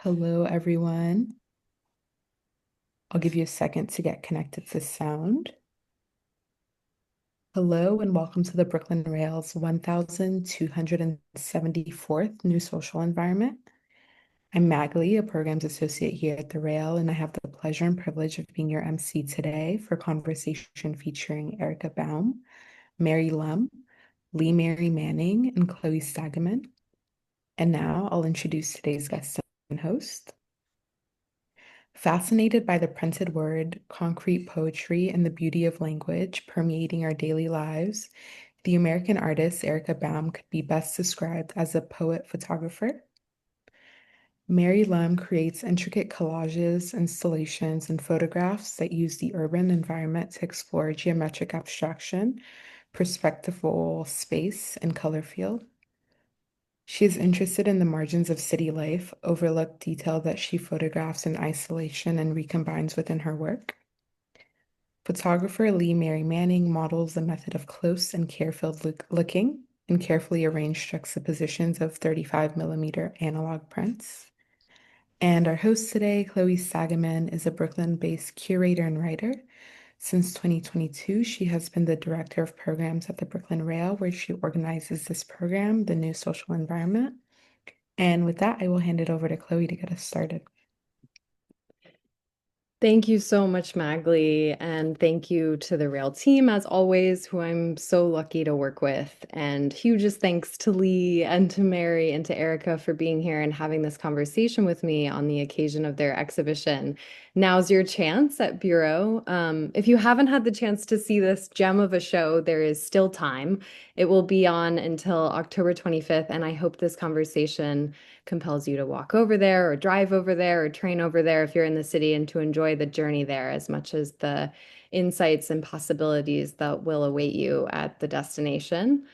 Hello, everyone. I'll give you a second to get connected to sound. Hello, and welcome to the Brooklyn Rail's 1274th New Social Environment. I'm Magali, a programs associate here at the Rail, and I have the pleasure and privilege of being your MC today for a conversation featuring Erica Baum, Mary Lum, Lee Mary Manning, and Chloe Stagaman. And now I'll introduce today's guest and host. Fascinated by the printed word, concrete poetry, and the beauty of language permeating our daily lives, the American artist Erica Baum could be best described as a poet-photographer. Mary Lum creates intricate collages, installations, and photographs that use the urban environment to explore geometric abstraction, perspectival space, and color field. She is interested in the margins of city life, overlooked detail that she photographs in isolation and recombines within her work. Photographer Lee Mary Manning models the method of close and care-filled looking in carefully arranged juxtapositions of 35mm analog prints. And our host today, Chloe Stagaman, is a Brooklyn-based curator and writer. Since 2022, she has been the director of programs at the Brooklyn Rail, where she organizes this program, The New Social Environment. And with that, I will hand it over to Chloe to get us started. Thank you so much, Magali, and thank you to the Rail team, as always, who I'm so lucky to work with. And hugest thanks to Lee and to Mary and to Erica for being here and having this conversation with me on the occasion of their exhibition. Now's your chance at Bureau. If you haven't had the chance to see this gem of a show, there is still time. It will be on until October 25th, and I hope this conversation compels you to walk over there or drive over there or train over there if you're in the city, and to enjoy the journey there as much as the insights and possibilities that will await you at the destination.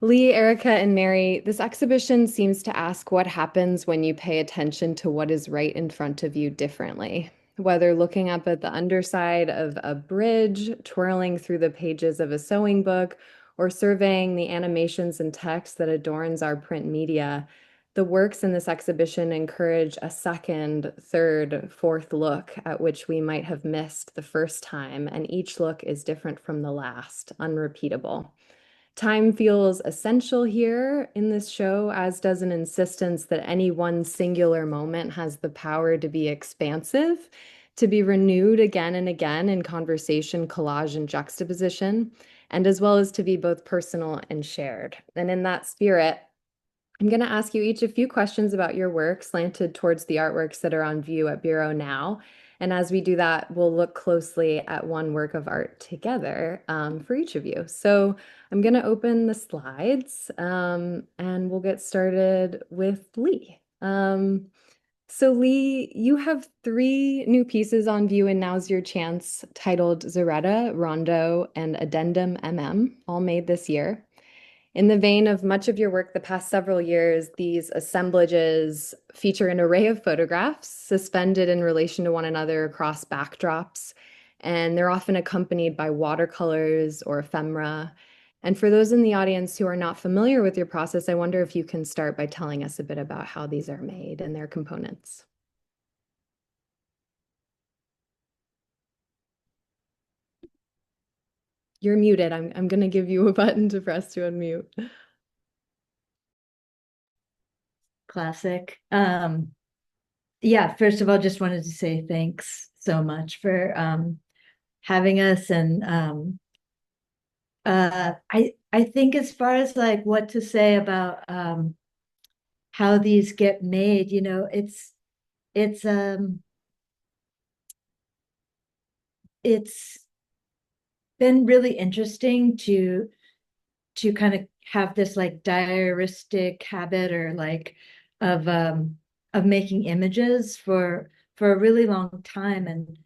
Lee, Erica, and Mary, this exhibition seems to ask what happens when you pay attention to what is right in front of you differently. Whether looking up at the underside of a bridge, twirling through the pages of a sewing book, or surveying the animations and text that adorns our print media, the works in this exhibition encourage a second, third, fourth look at which we might have missed the first time, and each look is different from the last, unrepeatable. Time feels essential here in this show, as does an insistence that any one singular moment has the power to be expansive, to be renewed again and again in conversation, collage, and juxtaposition, and as well as to be both personal and shared. And in that spirit, I'm going to ask you each a few questions about your work slanted towards the artworks that are on view at Bureau now. And as we do that, we'll look closely at one work of art together for each of you. So I'm going to open the slides and we'll get started with Lee. So Lee, you have three new pieces on view, and now's your chance, titled Zaretta, Rondo, and Addendum MM, all made this year. In the vein of much of your work the past several years, these assemblages feature an array of photographs suspended in relation to one another across backdrops, and they're often accompanied by watercolors or ephemera. And for those in the audience who are not familiar with your process, I wonder if you can start by telling us a bit about how these are made and their components. You're muted. I'm going to give you a button to press to unmute. Classic. Yeah, first of all, just wanted to say thanks so much for having us. And I think as far as like what to say about how these get made, it's been really interesting to kind of have this like diaristic habit or like of making images for a really long time. And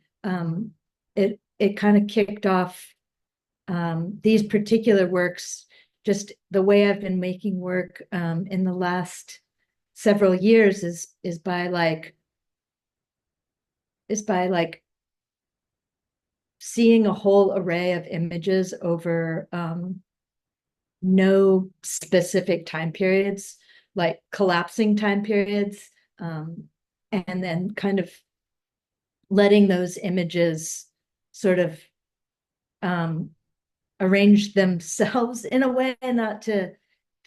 it kind of kicked off these particular works, just the way I've been making work in the last several years is by seeing a whole array of images over no specific time periods, like collapsing time periods, and then kind of letting those images sort of arrange themselves in a way, not to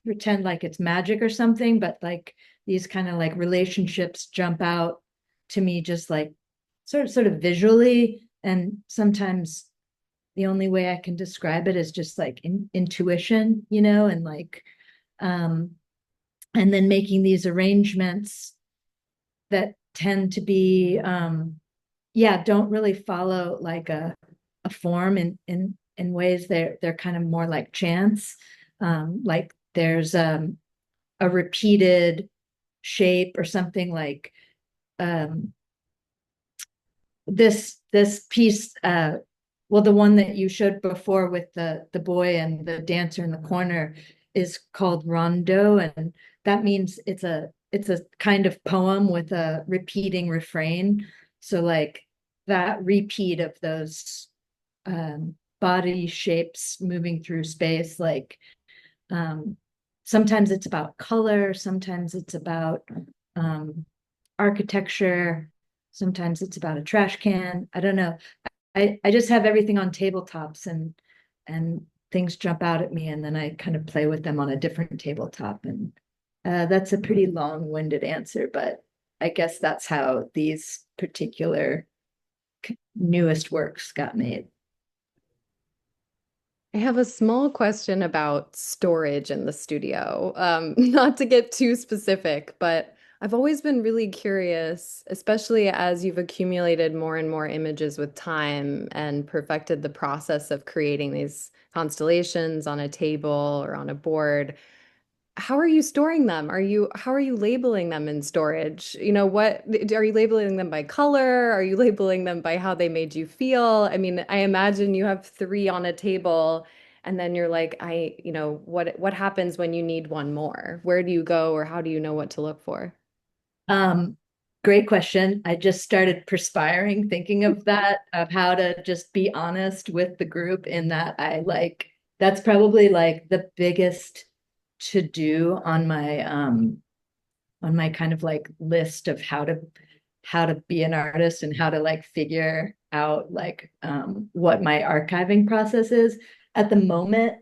pretend like it's magic or something, but like these kind of like relationships jump out to me just like sort of visually. And sometimes the only way I can describe it is just like intuition, and like and then making these arrangements that tend to be don't really follow like a form in ways they're kind of more like chance. Like there's a repeated shape or something like this piece, well, the one that you showed before with the boy and the dancer in the corner is called Rondo, and that means it's a kind of poem with a repeating refrain. So like that repeat of those body shapes moving through space, like sometimes it's about color, sometimes it's about architecture, sometimes it's about a trash can. I don't know. I just have everything on tabletops, and things jump out at me, and then I kind of play with them on a different tabletop. And that's a pretty long-winded answer, but I guess that's how these particular newest works got made. I have a small question about storage in the studio. Not to get too specific, but I've always been really curious, especially as you've accumulated more and more images with time and perfected the process of creating these constellations on a table or on a board. How are you storing them? How are you labeling them in storage? What are you labeling them by color? Are you labeling them by how they made you feel? I mean, I imagine you have three on a table and then you're like, what happens when you need one more? Where do you go or how do you know what to look for? Um, Great question. I just started perspiring thinking of that, of how to just be honest with the group, in that that's probably like the biggest to do on my kind of like list of how to be an artist and how to like figure out like what my archiving process is. At the moment,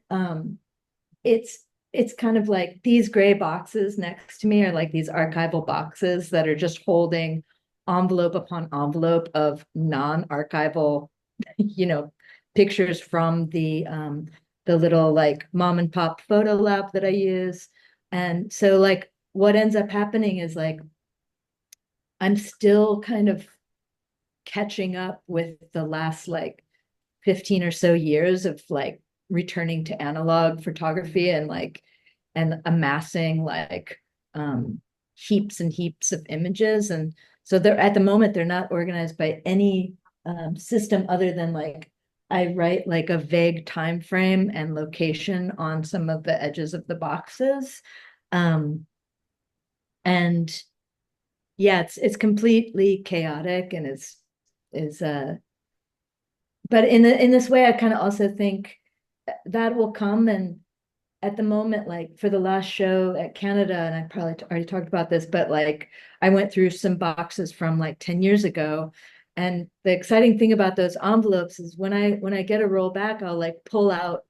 it's it's kind of like these gray boxes next to me are like these archival boxes that are just holding envelope upon envelope of non-archival, pictures from the little like mom and pop photo lab that I use. And so like what ends up happening is like I'm still kind of catching up with the last like 15 or so years of like returning to analog photography, and amassing like heaps and heaps of images. And so they're at the moment they're not organized by any system other than like I write like a vague time frame and location on some of the edges of the boxes. And yeah, it's completely chaotic, and is but in this way I kind of also think that will come. And at the moment, like for the last show at Canada, and I probably already talked about this, but like I went through some boxes from like 10 years ago. And the exciting thing about those envelopes is when I get a roll back, I'll like pull out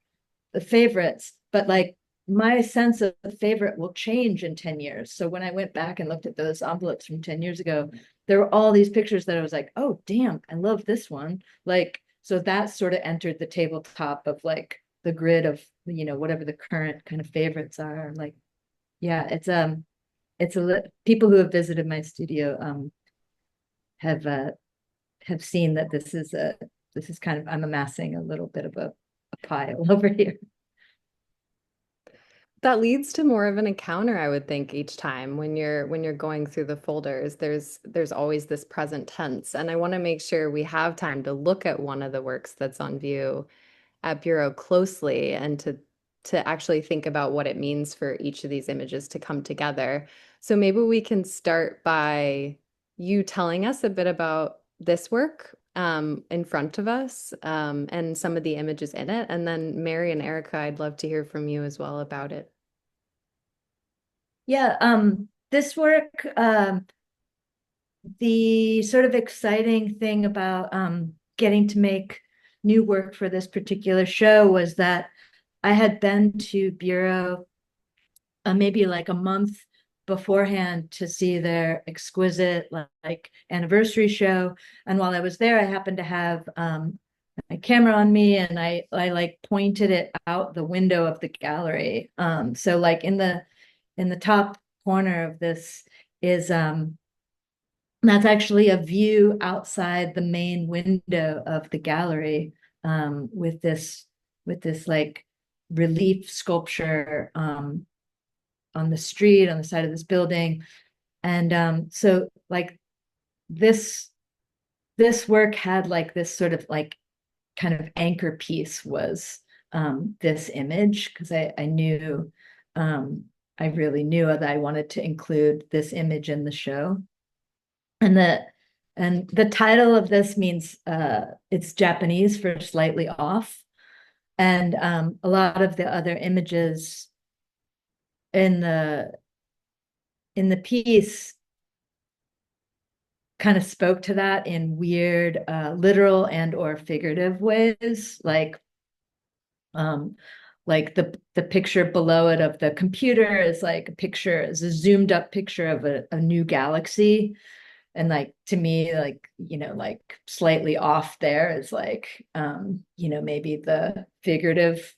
the favorites, but like my sense of the favorite will change in 10 years. So when I went back and looked at those envelopes from 10 years ago, there were all these pictures that I was like, oh, damn, I love this one. Like, so that sort of entered the tabletop of like the grid of, whatever the current kind of favorites are. Like, yeah, people who have visited my studio have have seen that this is kind of, I'm amassing a little bit of a pile over here. That leads to more of an encounter, I would think, each time when you're going through the folders. There's always this present tense, and I want to make sure we have time to look at one of the works that's on view at Bureau closely and to actually think about what it means for each of these images to come together. So maybe we can start by you telling us a bit about this work in front of us and some of the images in it. And then Mary and Erica, I'd love to hear from you as well about it. Yeah, this work the sort of exciting thing about getting to make new work for this particular show was that I had been to Bureau maybe like a month beforehand to see their exquisite like anniversary show. And while I was there, I happened to have my camera on me, and I like pointed it out the window of the gallery. So like in the top corner of this is that's actually a view outside the main window of the gallery, with this like relief sculpture on the street on the side of this building. And so like this work had like this sort of like kind of anchor piece was this image, because I knew I really knew that I wanted to include this image in the show. And the title of this means it's Japanese for slightly off. And a lot of the other images in the piece kind of spoke to that in weird literal and or figurative ways, like the picture below it of the computer is like is a zoomed up picture of a new galaxy. And like to me, like, like slightly off there is like maybe the figurative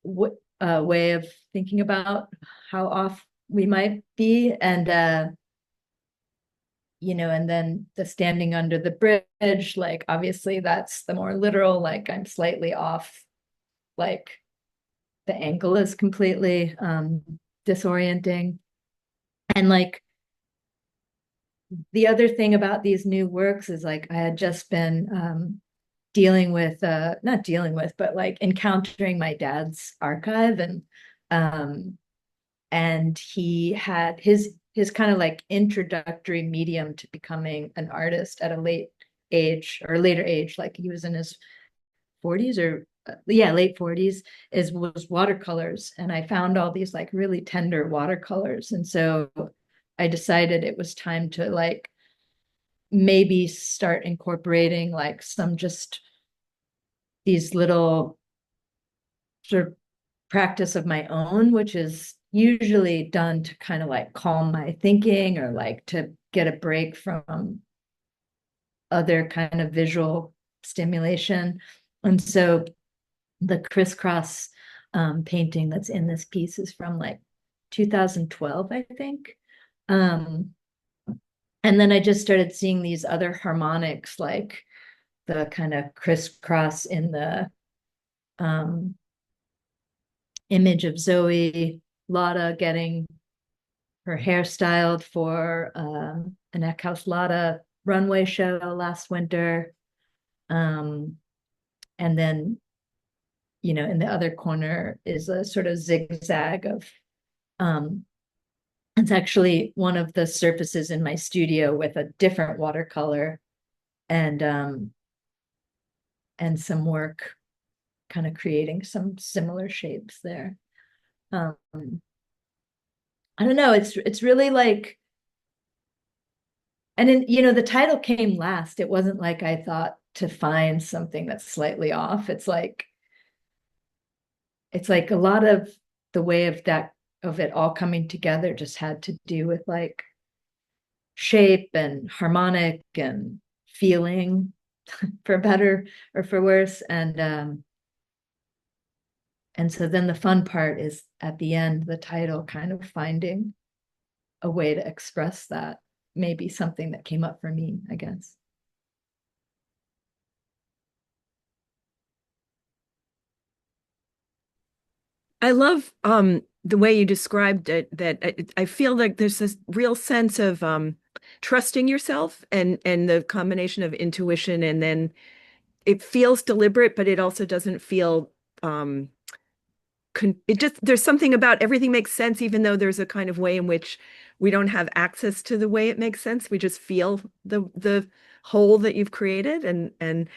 way of thinking about how off we might be. And and then the standing under the bridge, like obviously that's the more literal, like I'm slightly off, like the angle is completely disorienting. And like the other thing about these new works is like I had just been not dealing with, but like encountering my dad's archive, and he had his kind of like introductory medium to becoming an artist at a later age, like he was in his 40s or late 40s, was watercolors. And I found all these like really tender watercolors, and so I decided it was time to like maybe start incorporating like some just these little sort of practice of my own, which is usually done to kind of like calm my thinking or like to get a break from other kind of visual stimulation. And so the crisscross painting that's in this piece is from like 2012, I think. And then I just started seeing these other harmonics, like the kind of crisscross in the image of Zoe Lotta getting her hair styled for an Eckhouse Lotta runway show last winter. And then, in the other corner is a sort of zigzag of, it's actually one of the surfaces in my studio with a different watercolor and some work kind of creating some similar shapes there. I don't know, it's really like, and then, the title came last. It wasn't like I thought to find something that's slightly off. It's like a lot of the way of it all coming together just had to do with like shape and harmonic and feeling, for better or for worse. And so then the fun part is at the end, the title kind of finding a way to express that, maybe something that came up for me, I guess. I love the way you described it, that I feel like there's this real sense of trusting yourself and the combination of intuition, and then it feels deliberate, but it also doesn't feel there's something about everything makes sense, even though there's a kind of way in which we don't have access to the way it makes sense. We just feel the whole that you've created, and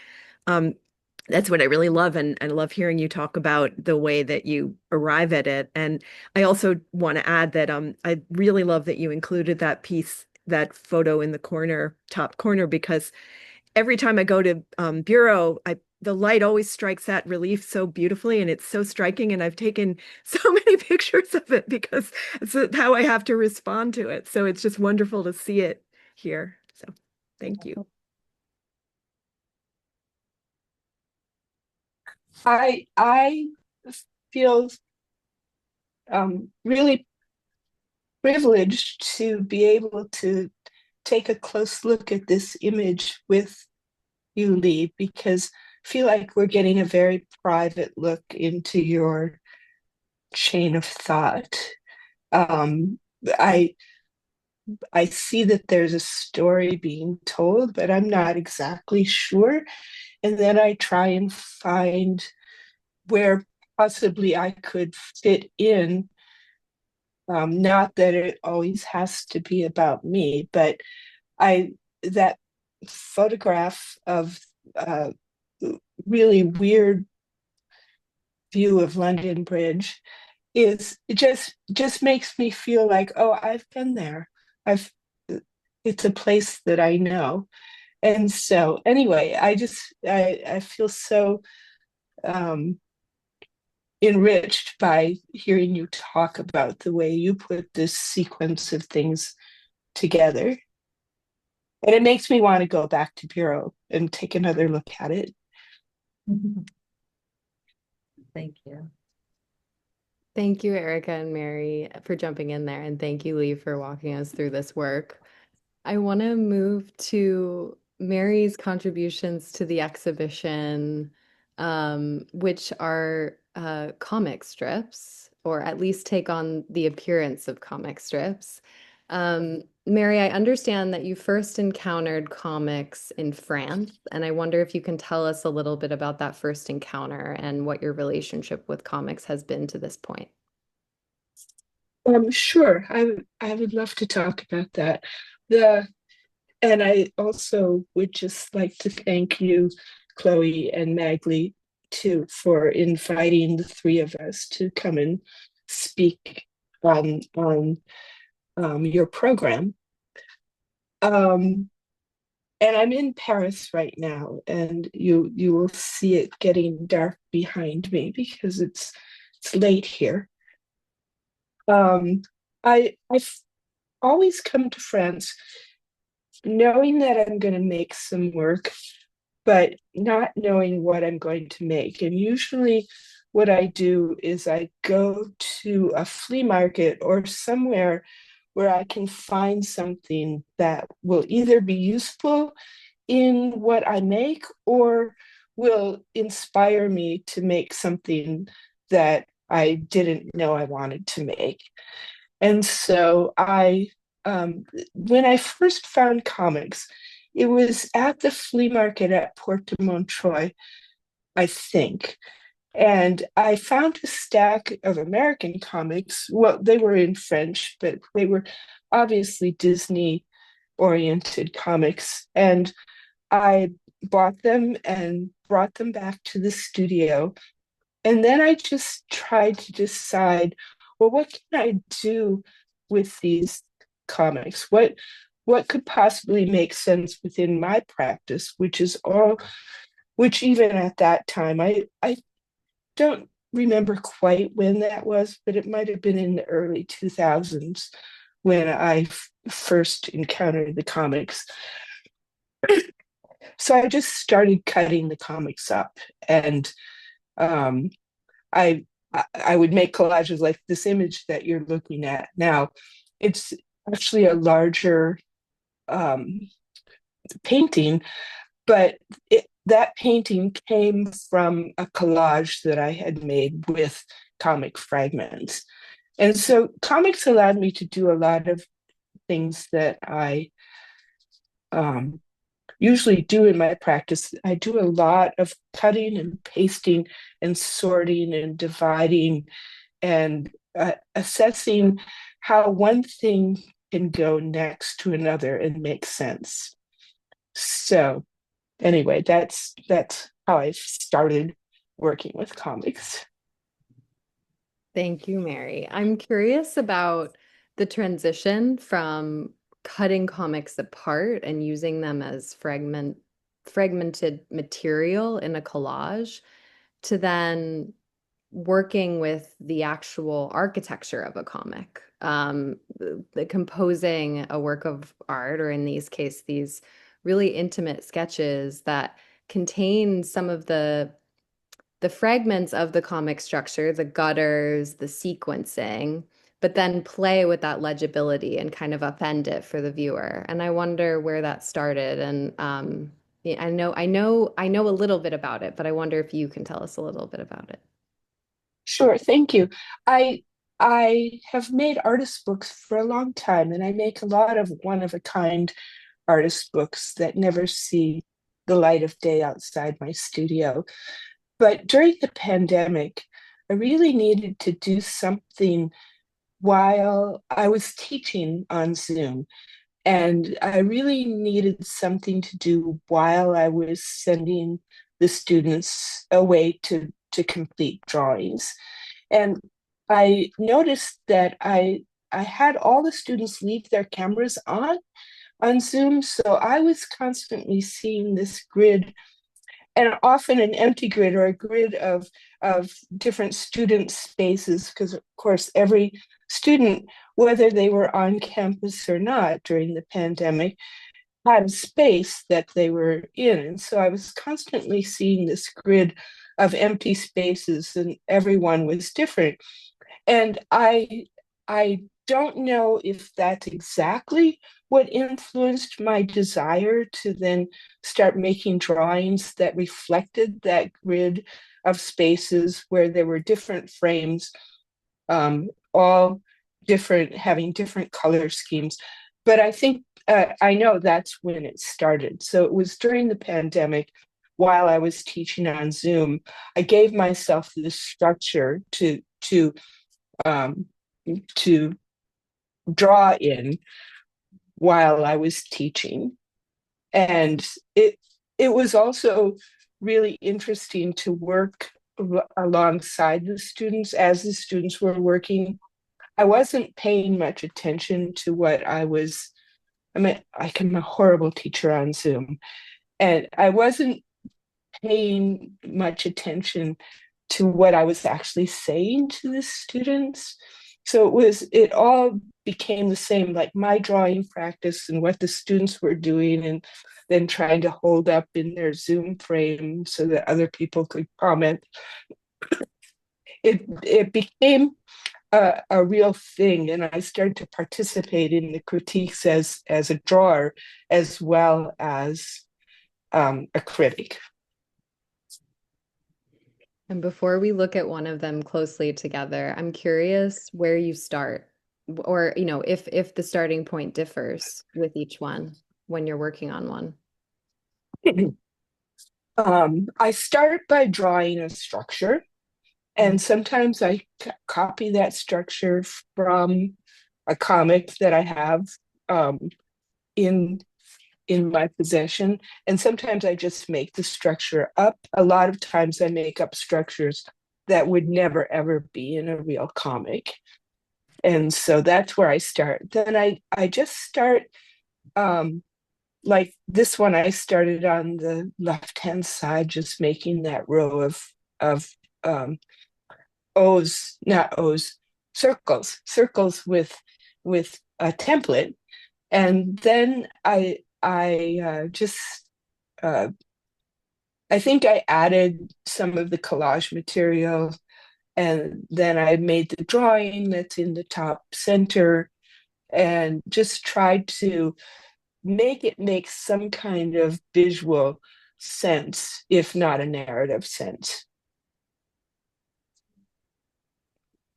that's what I really love, and I love hearing you talk about the way that you arrive at it. And I also want to add that I really love that you included that piece that photo in the corner, top corner, because every time I go to Bureau, the light always strikes that relief so beautifully, and it's so striking. And I've taken so many pictures of it because it's how I have to respond to it. So it's just wonderful to see it here. So thank you. I feel really privileged to be able to take a close look at this image with you, Lee, because I feel like we're getting a very private look into your chain of thought. Um, I I see that there's a story being told, but I'm not exactly sure. And then I try and find where possibly I could fit in. Not that it always has to be about me, but that photograph of a really weird view of London Bridge is just makes me feel like, oh, I've been there. I've it's a place that I know. And so anyway, I feel so um, enriched by hearing you talk about the way you put this sequence of things together. And it makes me want to go back to Bureau and take another look at it. Thank you. Thank you, Erica and Mary, for jumping in there. And thank you, Lee, for walking us through this work. I want to move to Mary's contributions to the exhibition, which are comic strips, or at least take on the appearance of comic strips. Mary, I understand that you first encountered comics in France, and I wonder if you can tell us a little bit about that first encounter and what your relationship with comics has been to this point. Sure, I would love to talk about that. And I also would just like to thank you, Chloe and Maglie, too, for inviting the three of us to come and speak on your program. And I'm in Paris right now, and you will see it getting dark behind me because it's late here. I've always come to France knowing that I'm going to make some work, but not knowing what I'm going to make. And usually, what I do is I go to a flea market or somewhere where I can find something that will either be useful in what I make or will inspire me to make something that I didn't know I wanted to make. And so when I first found comics, it was at the flea market at Porte de Montreuil, I think. And I found a stack of American comics. Well, they were in French, but they were obviously Disney oriented comics. And I bought them and brought them back to the studio. And then I just tried to decide, well, what can I do with these comics? What could possibly make sense within my practice, which even at that time, I don't remember quite when that was, but it might have been in the early 2000s when I first encountered the comics. So I just started cutting the comics up, and um, I I would make collages like this image that you're looking at now. It's actually a larger um, painting, but that painting came from a collage that I had made with comic fragments. And so comics allowed me to do a lot of things that I um, usually do in my practice. I do a lot of cutting and pasting and sorting and dividing and assessing how one thing can go next to another and make sense. So anyway, that's how I started working with comics. Thank you, Mary. I'm curious about the transition from cutting comics apart and using them as fragmented material in a collage, to then working with the actual architecture of a comic, the composing a work of art, or in these case, these really intimate sketches that contain some of the fragments of the comic structure, the gutters, the sequencing, but then play with that legibility and kind of upend it for the viewer. And I wonder where that started. And yeah, I know a little bit about it, but I wonder if you can tell us a little bit about it. Sure, thank you. I have made artist books for a long time, and I make a lot of one-of-a-kind artist books that never see the light of day outside my studio. But during the pandemic, I really needed to do something while I was teaching on Zoom. And I really needed something to do while I was sending the students away to complete drawings. And I noticed that I had all the students leave their cameras on Zoom. So I was constantly seeing this grid, and often an empty grid or a grid of different student spaces, because of course every student, whether they were on campus or not during the pandemic, had a space that they were in. And so I was constantly seeing this grid of empty spaces, and everyone was different. And I don't know if that's exactly what influenced my desire to then start making drawings that reflected that grid of spaces where there were different frames, all different, having different color schemes. But I think I know that's when it started. So it was during the pandemic, while I was teaching on Zoom, I gave myself this structure um, to draw in while I was teaching. And it was also really interesting to work alongside the students as the students were working. I wasn't paying much attention to what I was. I'm a horrible teacher on Zoom, and I wasn't paying much attention to what I was actually saying to the students. So it all became the same, like my drawing practice and what the students were doing, and then trying to hold up in their Zoom frame so that other people could comment. It became a real thing, and I started to participate in the critiques as a drawer as well as a critic. And before we look at one of them closely together, I'm curious where you start, or if the starting point differs with each one when you're working on one. I start by drawing a structure, and sometimes I copy that structure from a comic that I have in my possession, and sometimes I just make the structure up. A lot of times I make up structures that would never ever be in a real comic, and so that's where I start. Then I just start, like this one. I started on the left hand side, just making that row of O's, not O's, circles with a template, and then I just I think I added some of the collage material, and then I made the drawing that's in the top center, and just tried to make it make some kind of visual sense, if not a narrative sense.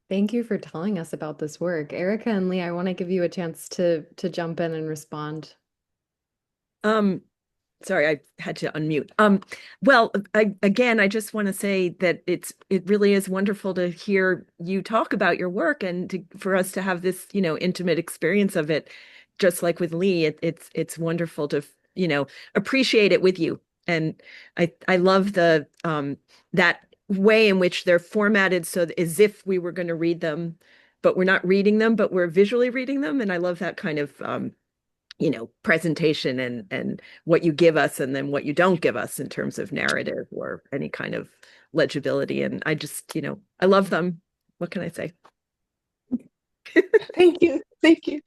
Thank you for telling us about this work. Erica and Lee, I want to give you a chance to jump in and respond. Sorry, I had to unmute. Well, I just want to say that it really is wonderful to hear you talk about your work, and for us to have this, intimate experience of it, just like with Lee. It's wonderful to, appreciate it with you. And I love the that way in which they're formatted so as if we were going to read them, but we're not reading them, but we're visually reading them. And I love that kind of presentation and what you give us and then what you don't give us in terms of narrative or any kind of legibility. And I just, I love them. What can I say? Thank you. Thank you.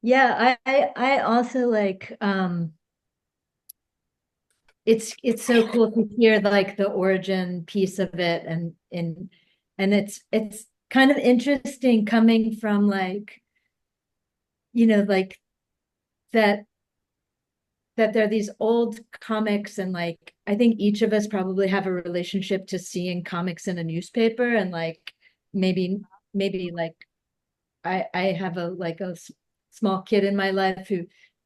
Yeah, I also like it's so cool to hear like the origin piece of it, and it's kind of interesting coming from like like that there are these old comics, and like I think each of us probably have a relationship to seeing comics in a newspaper, and like maybe like I have a small kid in my life who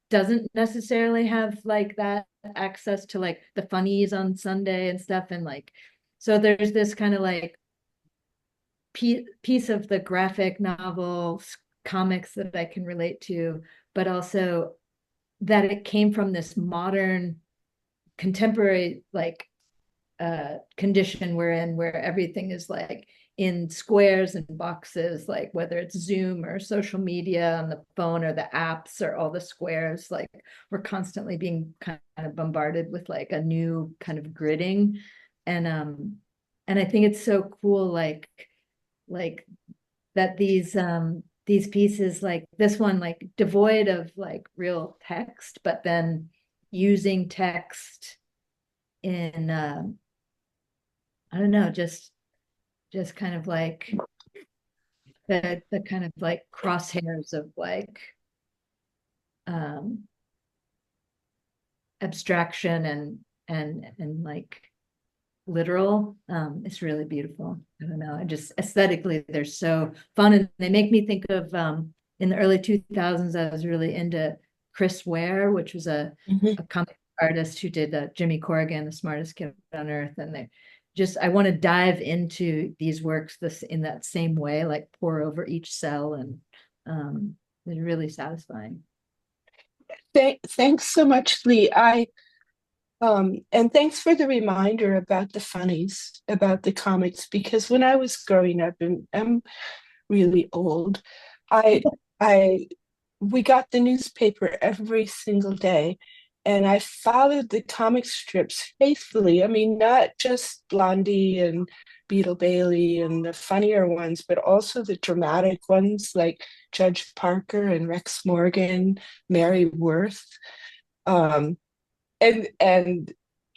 doesn't necessarily have like that access to like the funnies on Sunday and stuff, and like so there's this kind of like piece of the graphic novel comics that I can relate to, but also that it came from this modern contemporary like condition we're in, where everything is like in squares and boxes, like whether it's Zoom or social media on the phone or the apps or all the squares, like we're constantly being kind of bombarded with like a new kind of gridding. And I think it's so cool like that these pieces like this one, like devoid of like real text, but then using text in I don't know, just kind of like the kind of like crosshairs of like um abstraction and like literal. It's really beautiful. I don't know, I just aesthetically they're so fun, and they make me think of in the early 2000s I was really into Chris Ware, which was a comic artist who did Jimmy Corrigan, The Smartest Kid on Earth, and they just I want to dive into these works this in that same way, like pour over each cell, and it's really satisfying. Thanks so much, Lee. And thanks for the reminder about the funnies, about the comics, because when I was growing up, and I'm really old, I we got the newspaper every single day, and I followed the comic strips faithfully. I mean, not just Blondie and Beetle Bailey and the funnier ones, but also the dramatic ones like Judge Parker and Rex Morgan, Mary Worth. And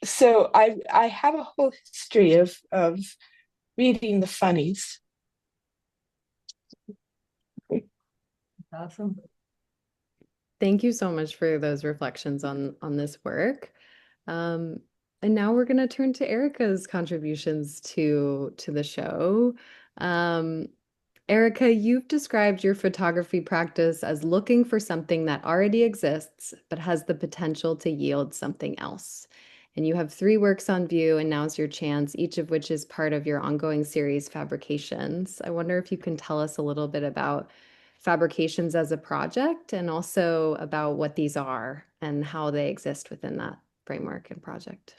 so I have a whole history of reading the funnies. Awesome. Thank you so much for those reflections on this work. And now we're going to turn to Erica's contributions to the show. Erica, you've described your photography practice as looking for something that already exists, but has the potential to yield something else. And you have 3 works on view, and now's your chance, each of which is part of your ongoing series, Fabrications. I wonder if you can tell us a little bit about Fabrications as a project, and also about what these are and how they exist within that framework and project.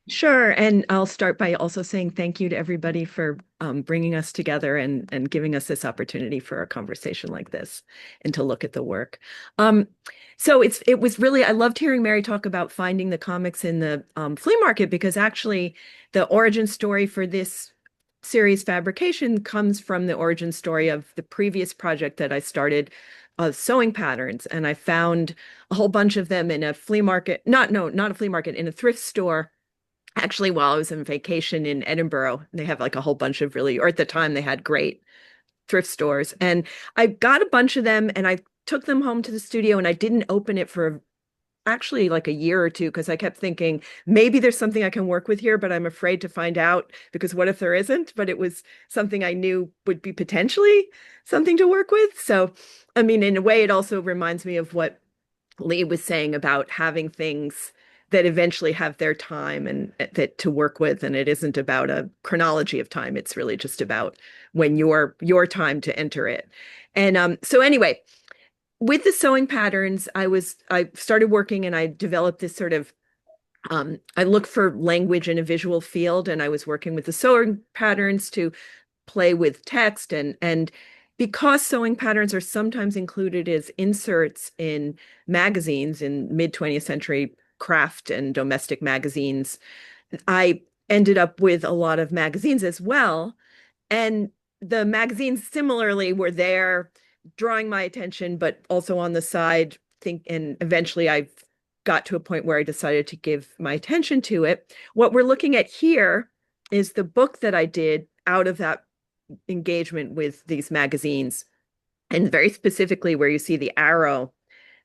Sure. And I'll start by also saying thank you to everybody for bringing us together and giving us this opportunity for a conversation like this and to look at the work. So it was really, I loved hearing Mary talk about finding the comics in the flea market, because actually the origin story for this series Fabrication comes from the origin story of the previous project that I started, sewing patterns. And I found a whole bunch of them in a flea market, not a flea market, in a thrift store. Actually, while I was on vacation in Edinburgh, they have like a whole bunch of really, or at the time they had great thrift stores. And I got a bunch of them and I took them home to the studio, and I didn't open it for actually like a year or two, because I kept thinking maybe there's something I can work with here, but I'm afraid to find out, because what if there isn't? But it was something I knew would be potentially something to work with. So, I mean, in a way, it also reminds me of what Lee was saying about having things that eventually have their time and that to work with. And it isn't about a chronology of time. It's really just about when your time to enter it. And so anyway, with the sewing patterns, I started working and I developed this sort of, I look for language in a visual field, and I was working with the sewing patterns to play with text and because sewing patterns are sometimes included as inserts in magazines in mid-20th century craft and domestic magazines, I ended up with a lot of magazines as well. And the magazines similarly were there drawing my attention, but also on the side, and eventually I got to a point where I decided to give my attention to it. What we're looking at here is the book that I did out of that engagement with these magazines. And very specifically, where you see the arrow,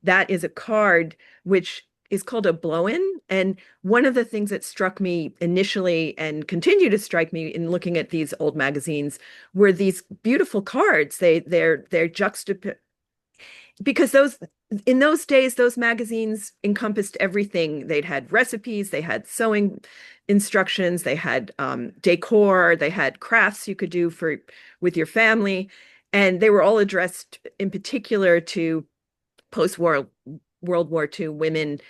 that is a card which is called a blow-in. And one of the things that struck me initially and continue to strike me in looking at these old magazines were these beautiful cards. They're juxtaposed, because in those days, those magazines encompassed everything. They'd had recipes, they had sewing instructions, they had decor, they had crafts you could do with your family, and they were all addressed in particular to post-war World War II women,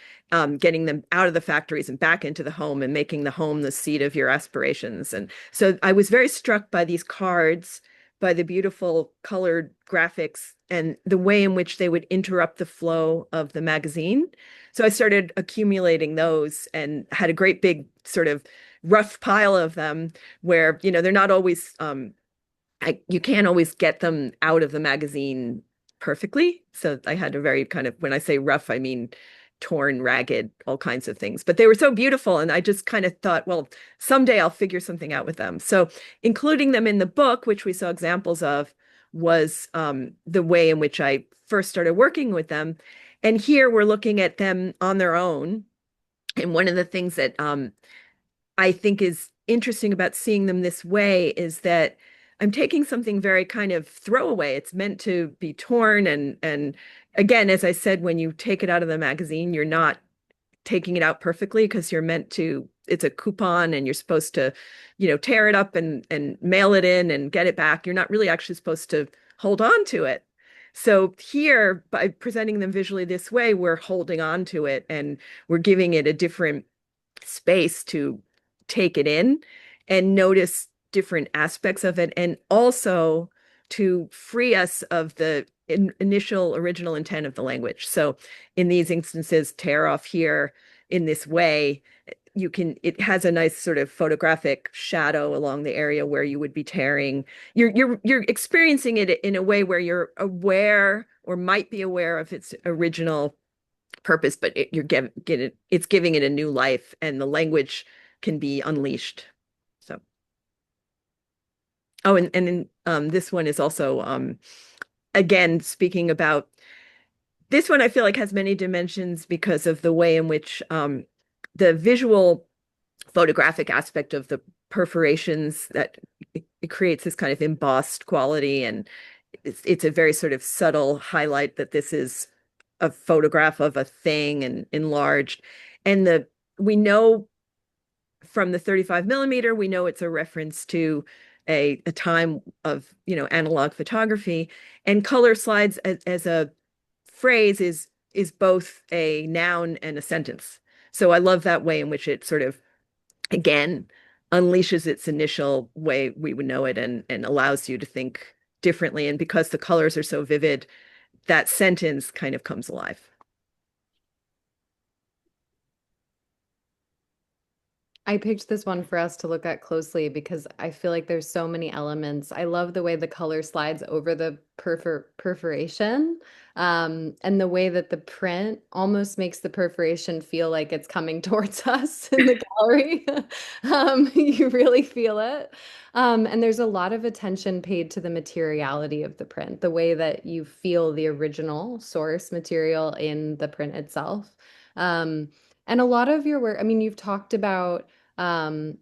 getting them out of the factories and back into the home and making the home the seat of your aspirations. And so I was very struck by these cards, by the beautiful colored graphics and the way in which they would interrupt the flow of the magazine. So I started accumulating those and had a great big sort of rough pile of them where, they're not always, you can't always get them out of the magazine perfectly. So I had a very kind of, when I say rough, I mean torn, ragged, all kinds of things. But they were so beautiful. And I just kind of thought, well, someday I'll figure something out with them. So including them in the book, which we saw examples of, was the way in which I first started working with them. And here we're looking at them on their own. And one of the things that I think is interesting about seeing them this way is that I'm taking something very kind of throwaway. It's meant to be torn. And again, as I said, when you take it out of the magazine, you're not taking it out perfectly because you're meant to, it's a coupon and you're supposed to, tear it up and mail it in and get it back. You're not really actually supposed to hold on to it. So here, by presenting them visually this way, we're holding on to it and we're giving it a different space to take it in and notice different aspects of it, and also to free us of the initial original intent of the language. So in these instances, tear off here in this way, it has a nice sort of photographic shadow along the area where you would be tearing. You're experiencing it in a way where you're aware or might be aware of its original purpose, but it's giving it a new life, and the language can be unleashed. So, oh, and then this one is also again speaking about this one. I feel like has many dimensions because of the way in which the visual photographic aspect of the perforations, that it creates this kind of embossed quality, and it's a very sort of subtle highlight that this is a photograph of a thing and enlarged. And we know from the 35 millimeter, we know it's a reference to a time of, analog photography, and color slides as a phrase is both a noun and a sentence. So I love that way in which it sort of, again, unleashes its initial way we would know it, and allows you to think differently. And because the colors are so vivid, that sentence kind of comes alive. I picked this one for us to look at closely because I feel like there's so many elements. I love the way the color slides over the perforation, and the way that the print almost makes the perforation feel like it's coming towards us in the gallery. You really feel it. And there's a lot of attention paid to the materiality of the print, the way that you feel the original source material in the print itself. And a lot of your work, I mean, you've talked about, or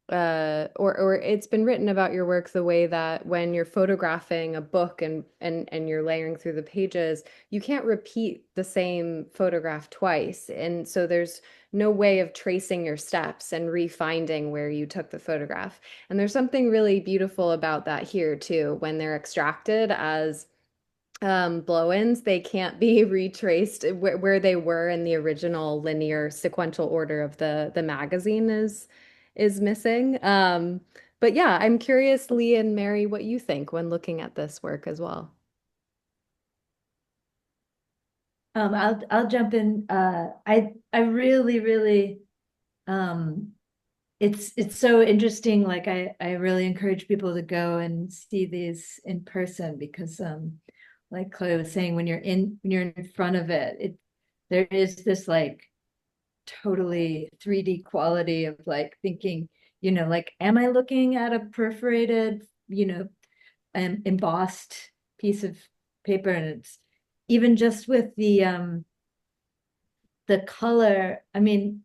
it's been written about your work the way that when you're photographing a book and you're layering through the pages, you can't repeat the same photograph twice. And so there's no way of tracing your steps and refinding where you took the photograph. And there's something really beautiful about that here too. When they're extracted as blow-ins, they can't be retraced where they were in the original linear sequential order of the magazine is missing. But yeah, I'm curious, Lee and Mary, what you think when looking at this work as well. I'll jump in. I really it's so interesting. Like I really encourage people to go and see these in person because like Chloe was saying, when you're in front of it, there is this like totally 3D quality of like thinking, like, am I looking at a perforated, embossed piece of paper? And it's even just with the color. I mean,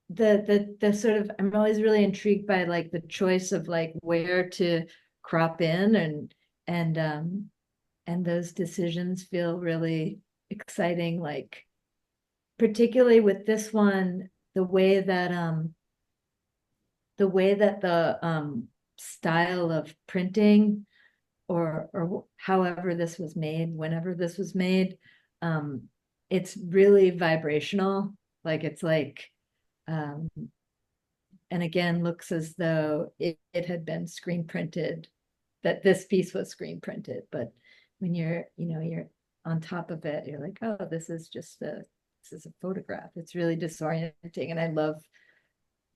the sort of, I'm always really intrigued by like the choice of like where to crop in, and those decisions feel really exciting, like particularly with this one, the way that the style of printing, or however this was made, whenever this was made, it's really vibrational. Like it's like, and again, looks as though it had been screen printed, that this piece was screen printed. But when you're on top of it, you're like, oh, this is a photograph. It's really disorienting. And I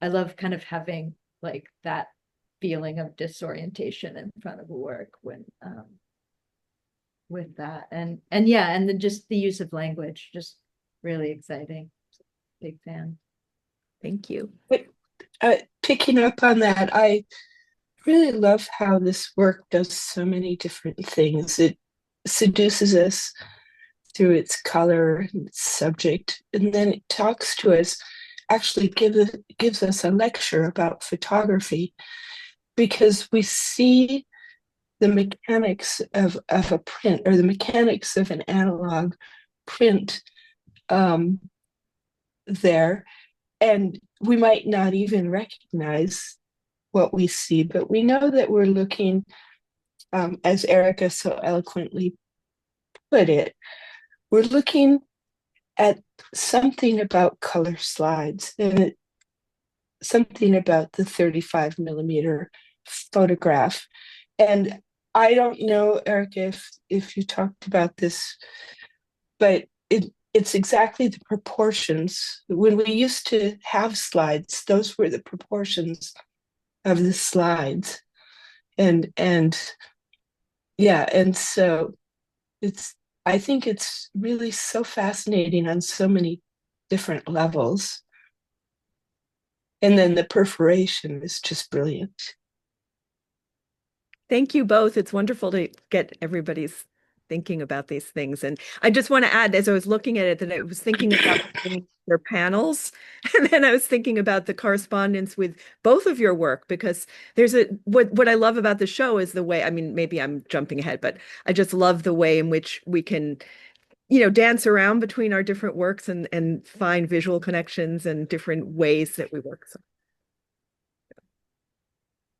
love kind of having like that feeling of disorientation in front of a work when with that. And yeah, and then just the use of language, just really exciting. Big fan. Thank you. But picking up on that, I really love how this work does so many different things. It seduces us through its color and its subject, and then it talks to us, actually gives us a lecture about photography, because we see the mechanics of a print, or the mechanics of an analog print there. And we might not even recognize what we see, but we know that we're looking, as Erica so eloquently put it, we're looking at something about color slides, and something about the 35 millimeter photograph. And I don't know, Erica, if you talked about this, but it's exactly the proportions. When we used to have slides, those were the proportions of the slides. And yeah, and so I think it's really so fascinating on so many different levels. And then the perforation is just brilliant. Thank you both. It's wonderful to get everybody's thinking about these things. And I just want to add, as I was looking at it, that I was thinking about their panels. And then I was thinking about the correspondence with both of your work, because there's what I love about the show is the way, I mean, maybe I'm jumping ahead, but I just love the way in which we can, dance around between our different works and find visual connections and different ways that we work. So.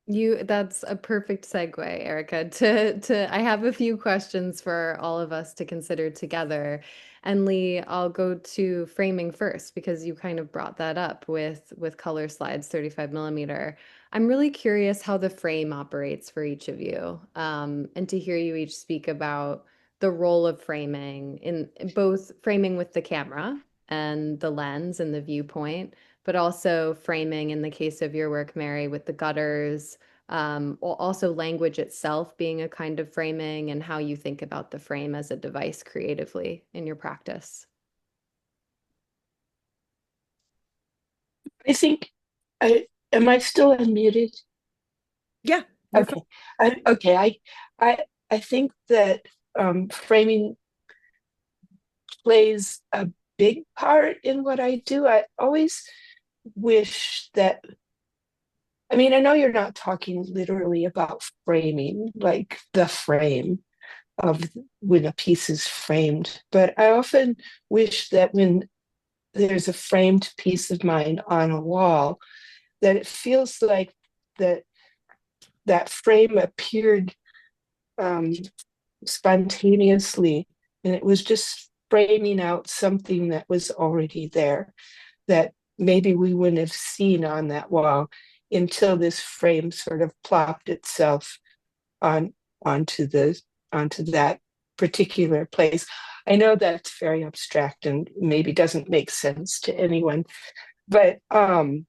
That's a perfect segue, Erica, to I have a few questions for all of us to consider together. And Lee, I'll go to framing first because you kind of brought that up with color slides, 35 millimeter. I'm really curious how the frame operates for each of you, and to hear you each speak about the role of framing in both framing with the camera and the lens and the viewpoint, but also framing in the case of your work, Mary, with the gutters, also language itself being a kind of framing, and how you think about the frame as a device creatively in your practice. I think, am I still unmuted? Yeah. Okay. I think that framing plays a big part in what I do. I always wish that, I mean, I know you're not talking literally about framing, like the frame of when a piece is framed, but I often wish that when there's a framed piece of mine on a wall, that it feels like that frame appeared spontaneously, and it was just framing out something that was already there, that maybe we wouldn't have seen on that wall until this frame sort of plopped itself on onto that particular place. I know that's very abstract and maybe doesn't make sense to anyone, but I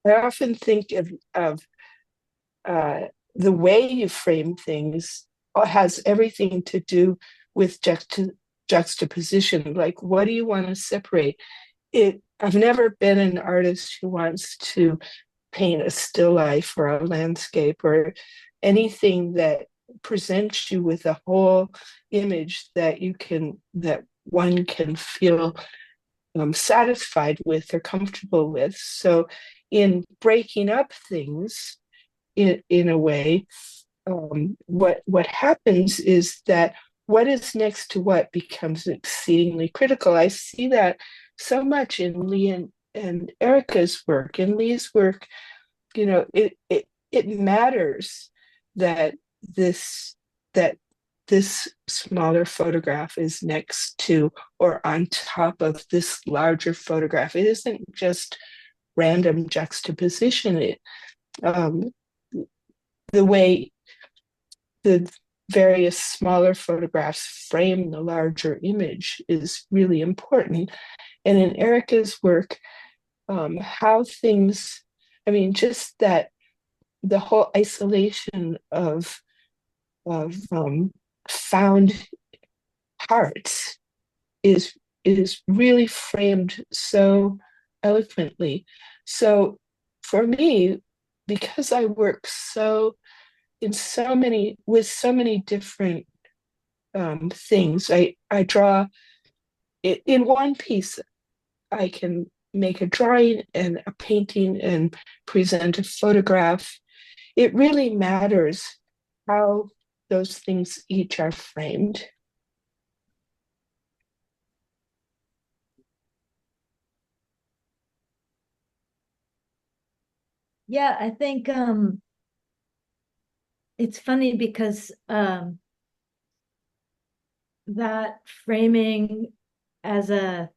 often think of the way you frame things has everything to do with juxtaposition. Like, what do you want to separate? I've never been an artist who wants to paint a still life or a landscape or anything that presents you with a whole image that one can feel satisfied with or comfortable with. So in breaking up things in a way, what happens is that what is next to what becomes exceedingly critical. I see that so much in Lee and Erica's work. In Lee's work, it matters that this that this smaller photograph is next to or on top of this larger photograph. It isn't just random juxtaposition. The way the various smaller photographs frame the larger image is really important. And in Erica's work, how things, just that the whole isolation of found parts is really framed so eloquently. So for me, because I work with so many different things, I draw it in one piece. I can make a drawing and a painting and present a photograph. It really matters how those things each are framed. Yeah, I think it's funny because that framing as a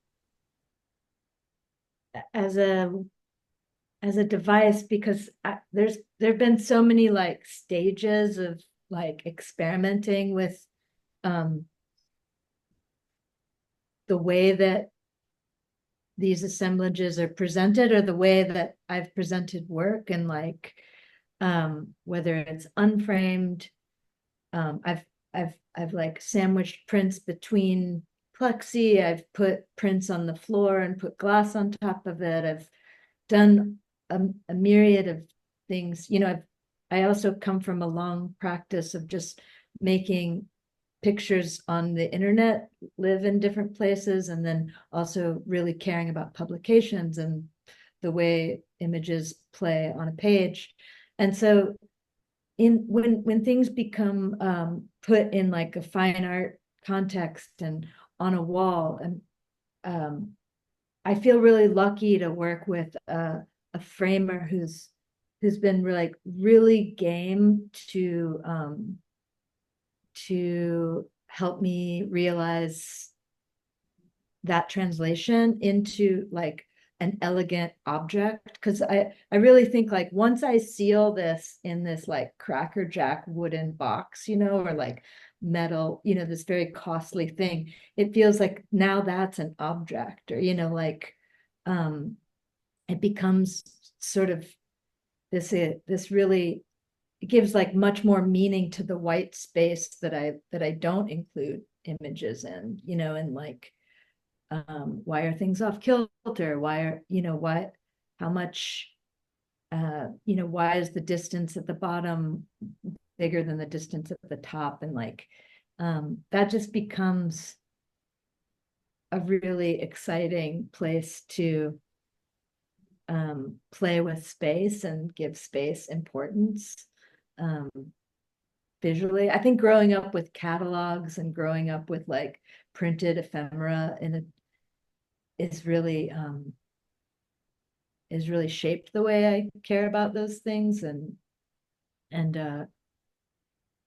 device, because there've been so many like stages of like experimenting with the way that these assemblages are presented, or the way that I've presented work, and like whether it's unframed. I've like sandwiched prints between plexi. I've put prints on the floor and put glass on top of it. I've done a myriad of things. I also come from a long practice of just making pictures on the internet, live in different places, and then also really caring about publications and the way images play on a page. And so when things become put in like a fine art context and on a wall, and I feel really lucky to work with a framer who's been really game to help me realize that translation into like an elegant object. Because I really think like once I seal this in this like Cracker Jack wooden box, or like metal, this very costly thing, it feels like now that's an object, or like it becomes sort of this really, it gives like much more meaning to the white space that I don't include images in, and like why are things off kilter? Why are, how much, why is the distance at the bottom bigger than the distance at the top? And like, that just becomes a really exciting place to play with space and give space importance visually. I think growing up with catalogs and growing up with like printed ephemera is really shaped the way I care about those things. And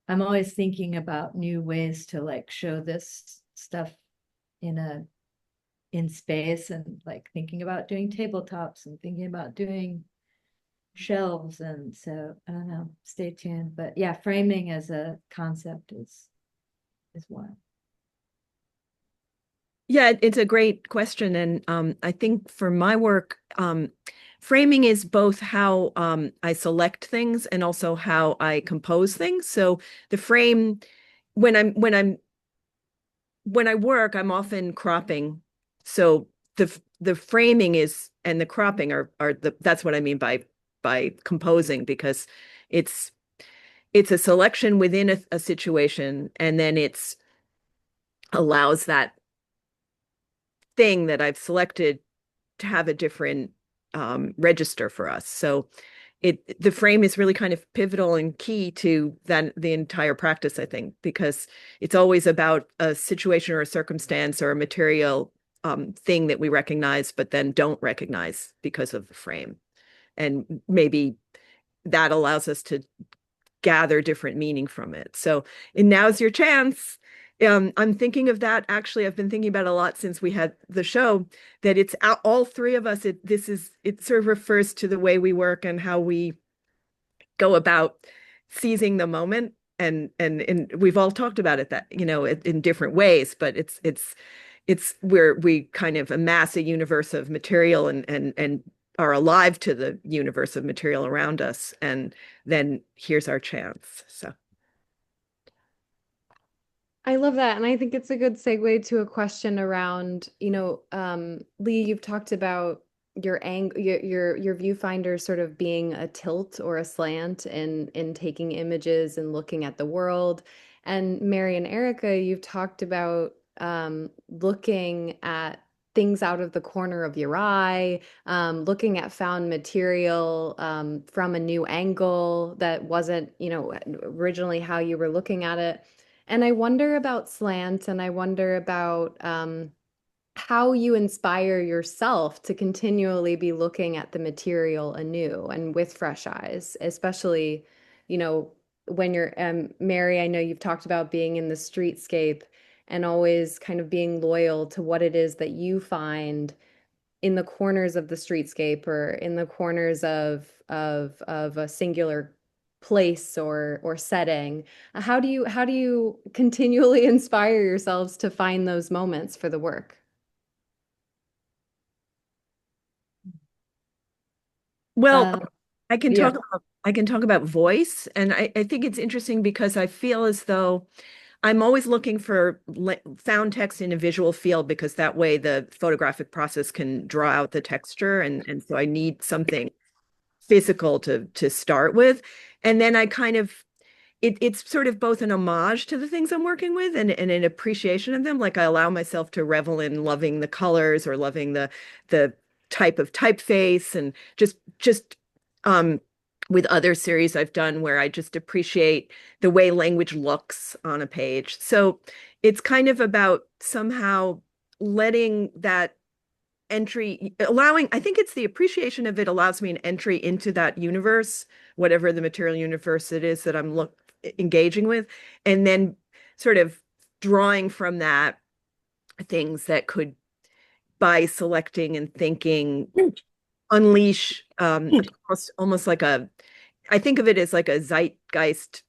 I'm always thinking about new ways to like show this stuff in a in space and like thinking about doing tabletops and thinking about doing shelves. And so I don't know, stay tuned. But yeah, framing as a concept is one. Yeah, it's a great question. And I think for my work, framing is both how I select things and also how I compose things. So the frame, when I work, I'm often cropping. So the framing is and the cropping are that's what I mean by composing, because it's it's a selection within a situation, and then it's allows that thing that I've selected to have a different register for us. So the frame is really kind of pivotal and key to the entire practice, I think, because it's always about a situation or a circumstance or a material thing that we recognize, but then don't recognize because of the frame. And maybe that allows us to gather different meaning from it. So, and now's your chance. I'm thinking of that. Actually, I've been thinking about it a lot since we had the show, that it's all three of us. It sort of refers to the way we work and how we go about seizing the moment. And we've all talked about it, that, you know, in different ways, but it's where we kind of amass a universe of material and are alive to the universe of material around us. And then here's our chance. So I love that. And I think it's a good segue to a question around, Lee, you've talked about your viewfinder sort of being a tilt or a slant in taking images and looking at the world. And Mary and Erica, you've talked about looking at things out of the corner of your eye, looking at found material from a new angle that wasn't, originally how you were looking at it. And I wonder about slant, and I wonder about how you inspire yourself to continually be looking at the material anew and with fresh eyes, especially, when you're, Mary, I know you've talked about being in the streetscape and always kind of being loyal to what it is that you find in the corners of the streetscape or in the corners of a singular place or setting. How do you continually inspire yourselves to find those moments for the work? well, Um, I can yeah. talk about voice. And I think it's interesting because I feel as though I'm always looking for found text in a visual field, because that way the photographic process can draw out the texture. And so I need something physical to start with. And then I kind of it's sort of both an homage to the things I'm working with and an appreciation of them. Like I allow myself to revel in loving the colors or loving the type of typeface, and just um with other series I've done where I just appreciate the way language looks on a page. So it's kind of about somehow letting that entry, allowing, I think it's the appreciation of it allows me an entry into that universe, whatever the material universe it is that I'm engaging with, and then sort of drawing from that things that could, by selecting and thinking, unleash almost like I think of it as like a zeitgeist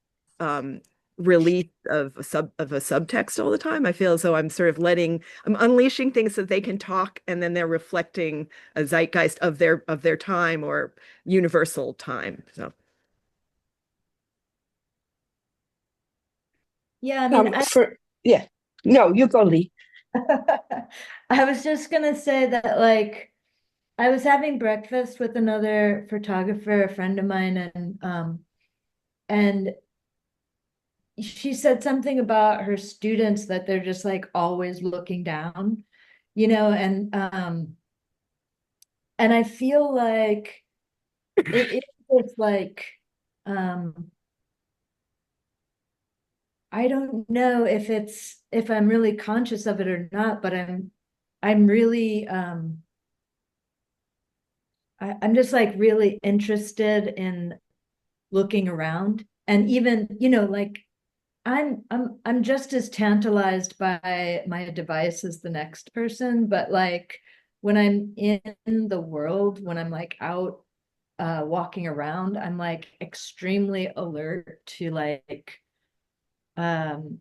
release of a subtext all the time. I feel as though I'm unleashing things so they can talk, and then they're reflecting a zeitgeist of their time or universal time. So Yeah, I mean, yeah, no, you go, Lee. I was just gonna say that, like, I was having breakfast with another photographer, a friend of mine, and she said something about her students that they're just like always looking down, and I feel like it's like I don't know if I'm really conscious of it or not, but I'm really I'm just like really interested in looking around, and even, like I'm just as tantalized by my device as the next person, but like when I'm in the world, when I'm like out walking around, I'm like extremely alert to like um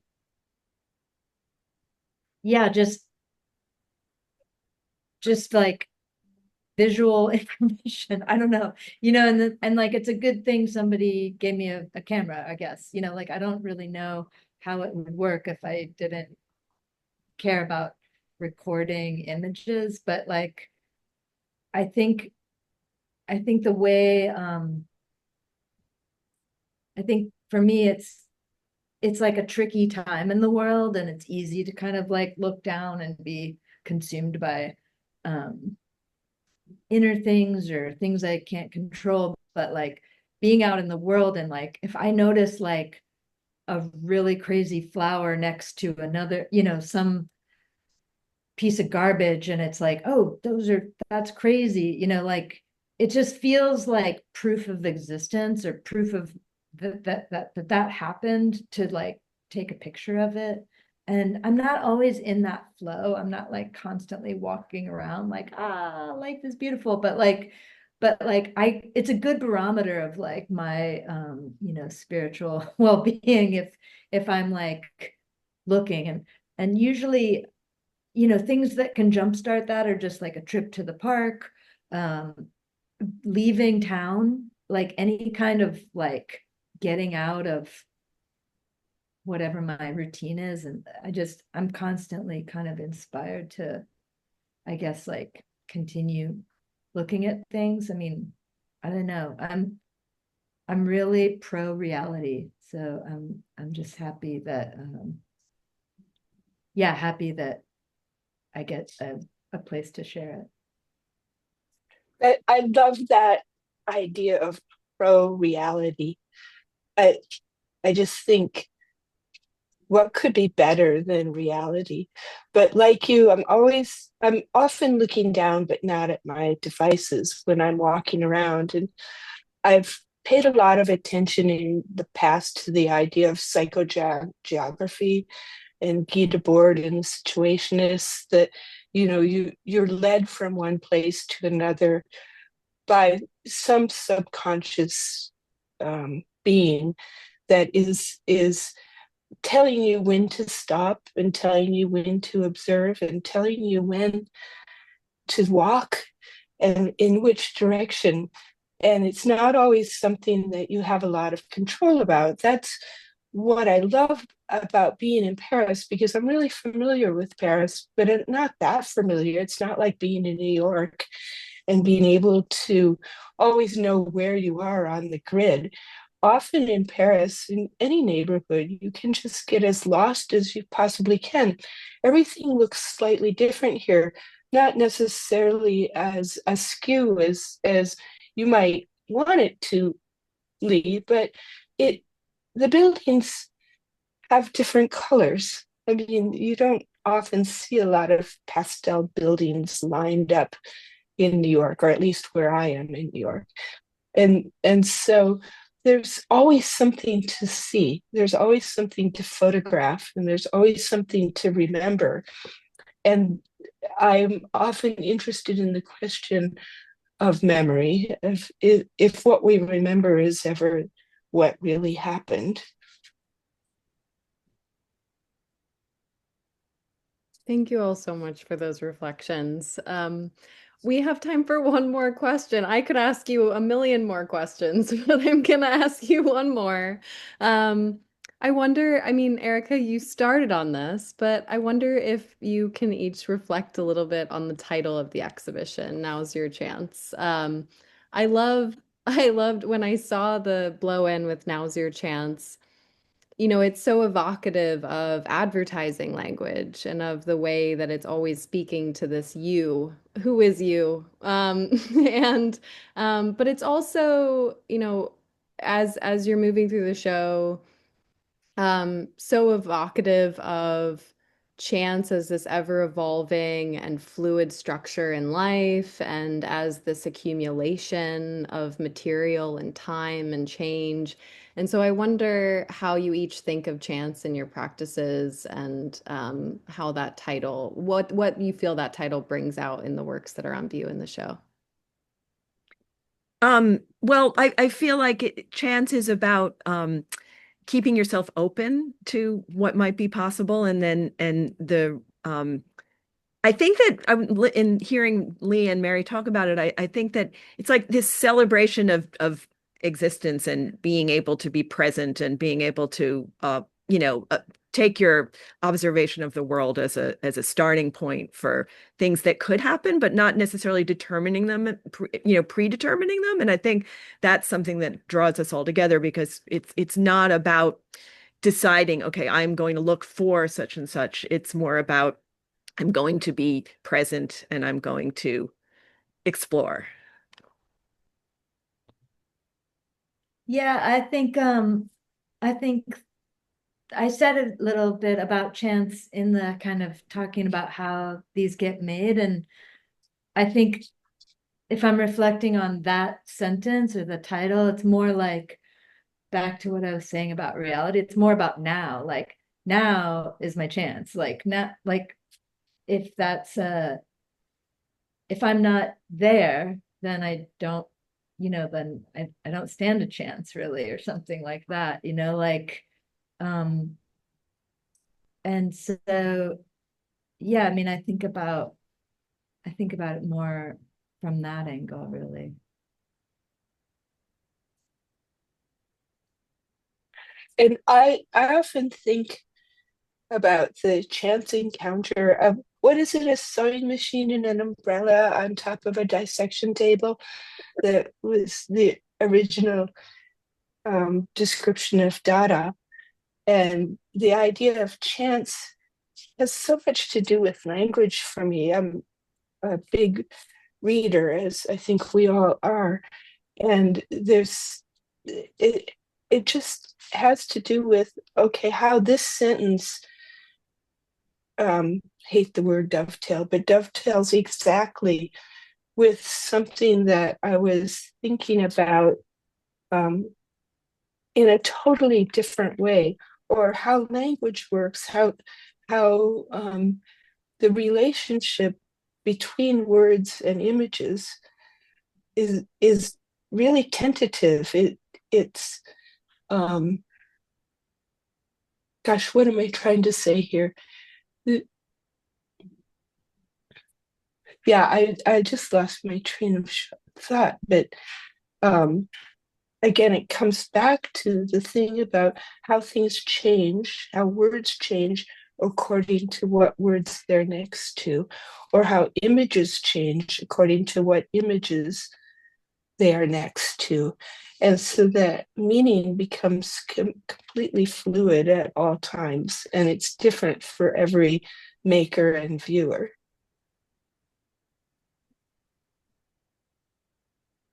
yeah, just like visual information. I don't know, and like it's a good thing somebody gave me a camera, I guess. Like I don't really know how it would work if I didn't care about recording images, but like I think I think the way I think for me it's like a tricky time in the world, and it's easy to kind of like look down and be consumed by um inner things or things I can't control. But like being out in the world, and like if I notice like a really crazy flower next to another, some piece of garbage, and it's like, oh, that's crazy, like it just feels like proof of existence, or proof of that happened, to like take a picture of it. And I'm not always in that flow. I'm not like constantly walking around like, life is beautiful, but like I it's a good barometer of like my spiritual well-being, if I'm like looking. And usually, things that can jumpstart that are just like a trip to the park, um, leaving town, like any kind of like getting out of whatever my routine is. And I'm constantly kind of inspired to, I guess, like continue looking at things. I mean, I don't know. I'm really pro reality. So I'm just happy that happy that I get a place to share it. I love that idea of pro reality. I I just think what could be better than reality? But like you, I'm often looking down, but not at my devices when I'm walking around. And I've paid a lot of attention in the past to the idea of psychogeography and Guy Debord and the Situationists, that you're led from one place to another by some subconscious being that is telling you when to stop, and telling you when to observe, and telling you when to walk and in which direction. And it's not always something that you have a lot of control about. That's what I love about being in Paris, because I'm really familiar with Paris, but not that familiar. It's not like being in New York and being able to always know where you are on the grid. Often in Paris, in any neighborhood, you can just get as lost as you possibly can. Everything looks slightly different here, not necessarily as askew as you might want it to lead, but it the buildings have different colors. I mean, you don't often see a lot of pastel buildings lined up in New York, or at least where I am in New York. And so there's always something to see. There's always something to photograph, and there's always something to remember. And I'm often interested in the question of memory, if what we remember is ever what really happened. Thank you all so much for those reflections. We have time for one more question. I could ask you a million more questions, but I'm gonna ask you one more. I wonder, I mean, Erica, you started on this, but I wonder if you can each reflect a little bit on the title of the exhibition. Now's your chance. I love, I loved when I saw the blow in with Now's Your Chance. It's so evocative of advertising language and of the way that it's always speaking to this you, who is you. And but it's also, as you're moving through the show, so evocative of chance as this ever evolving and fluid structure in life, and as this accumulation of material and time and change. And so I wonder how you each think of chance in your practices, and how that title, what you feel that title brings out in the works that are on view in the show. Well, I feel like chance is about keeping yourself open to what might be possible, and I think that in hearing Lee and Mary talk about it, I think that it's like this celebration of existence and being able to be present and being able to take your observation of the world as a starting point for things that could happen, but not necessarily determining them, predetermining them. And I think that's something that draws us all together, because it's not about deciding, okay, I'm going to look for such and such. It's more about, I'm going to be present and I'm going to explore. Yeah, I think I said a little bit about chance in the kind of talking about how these get made. And I think if I'm reflecting on that sentence or the title, it's more like back to what I was saying about reality. It's more about now, like now is my chance. Like now, like if that's if I'm not there, then I don't, then I don't stand a chance really, or something like that, like and so yeah, I mean, I think about it more from that angle, really. And I often think about the chance encounter of, what is it, a sewing machine and an umbrella on top of a dissection table? That was the original description of Dada. And the idea of chance has so much to do with language for me. I'm a big reader, as I think we all are. And it just has to do with, okay, how this sentence, hate the word dovetail, but dovetails exactly with something that I was thinking about in a totally different way, or how language works, how the relationship between words and images is really tentative. It's gosh, what am I trying to say here? Yeah, I just lost my train of thought, but again, it comes back to the thing about how things change, how words change according to what words they're next to, or how images change according to what images they are next to. And so that meaning becomes completely fluid at all times, and it's different for every maker and viewer.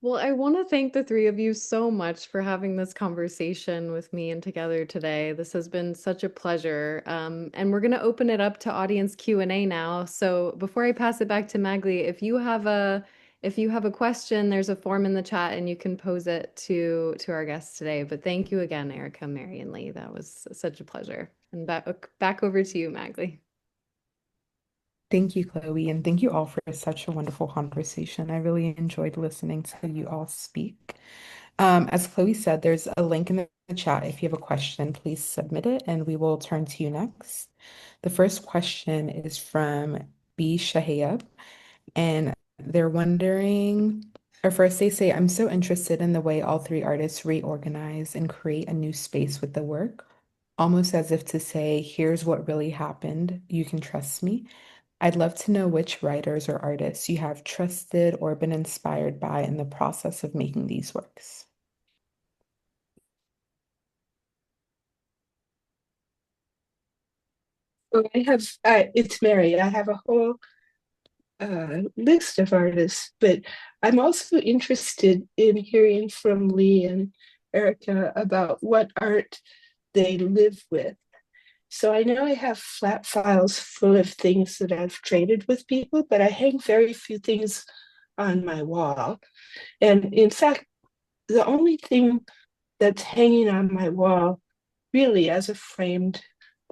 Well, I want to thank the three of you so much for having this conversation with me and together today. This has been such a pleasure. And we're going to open it up to audience Q&A now. So before I pass it back to Magli, if you have a question, there's a form in the chat and you can pose it to our guests today. But thank you again, Erica, Mary, and Lee. That was such a pleasure. And back over to you, Magli. Thank you, Chloe, and thank you all for such a wonderful conversation. I really enjoyed listening to you all speak. As Chloe said, there's a link in the chat. If you have a question, please submit it and we will turn to you next. The first question is from B. Shahayab, and they're wondering, or first they say, I'm so interested in the way all three artists reorganize and create a new space with the work, almost as if to say, here's what really happened. You can trust me. I'd love to know which writers or artists you have trusted or been inspired by in the process of making these works. Well, it's Mary. I have a whole list of artists, but I'm also interested in hearing from Lee and Erica about what art they live with. So I know I have flat files full of things that I've traded with people, but I hang very few things on my wall. And in fact, the only thing that's hanging on my wall really as a framed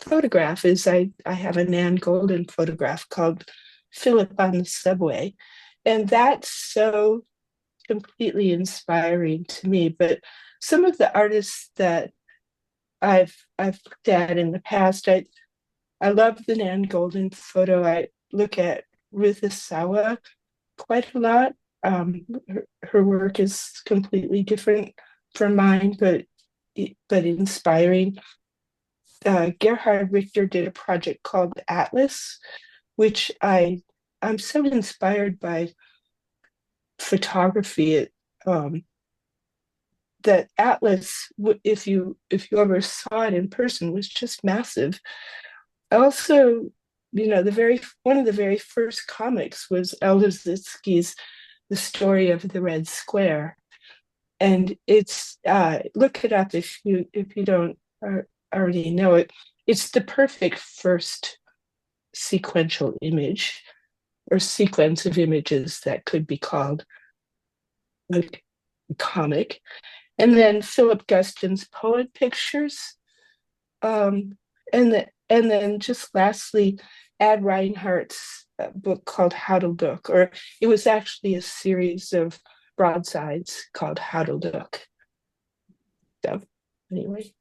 photograph is I have a Nan Golden photograph called Philip on the Subway. And that's so completely inspiring to me. But some of the artists that I've looked at in the past, I love the Nan Golden photo. I look at Ruth Asawa quite a lot. Her work is completely different from mine, but inspiring. Gerhard Richter did a project called Atlas, which I'm so inspired by photography. That Atlas, if you ever saw it in person, was just massive. Also, the very one of the very first comics was Eldozitsky's The Story of the Red Square, and it's look it up if you don't already know it. It's the perfect first sequential image or sequence of images that could be called a comic. And then Philip Guston's Poet Pictures, and then just lastly, Ad Reinhardt's book called How to Look, or it was actually a series of broadsides called How to Look. So anyway.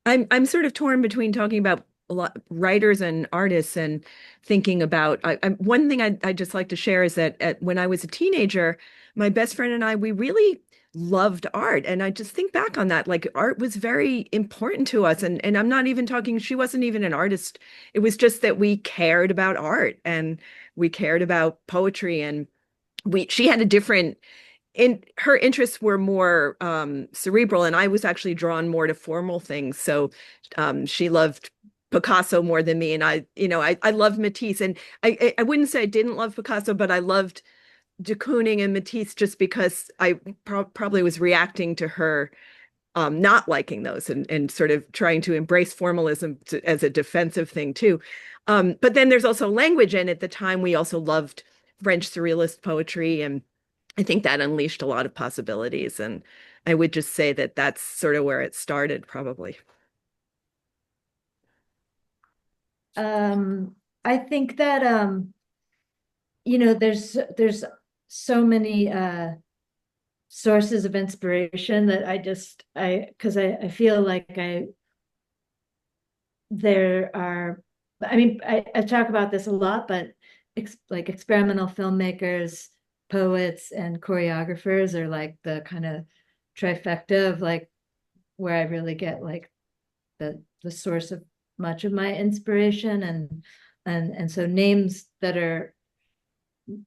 I'm sort of torn between talking about a lot writers and artists and thinking about one thing I'd just like to share is that when I was a teenager, my best friend and I, we really loved art. And I just think back on that, like art was very important to us. And I'm not even talking, she wasn't even an artist. It was just that we cared about art and we cared about poetry, and she had a different her interests were more cerebral, and I was actually drawn more to formal things. So she loved Picasso more than me, and I loved Matisse, and I wouldn't say I didn't love Picasso, but I loved de Kooning and Matisse just because I probably was reacting to her not liking those, and sort of trying to embrace formalism as a defensive thing too. But then there's also language, and at the time we also loved French surrealist poetry, and I think that unleashed a lot of possibilities. And I would just say that that's sort of where it started, probably. I think that there's so many sources of inspiration that because I feel like there are, I mean, I talk about this a lot, but like experimental filmmakers, poets, and choreographers are like the kind of trifecta of like where I really get like the source of much of my inspiration, and so names that are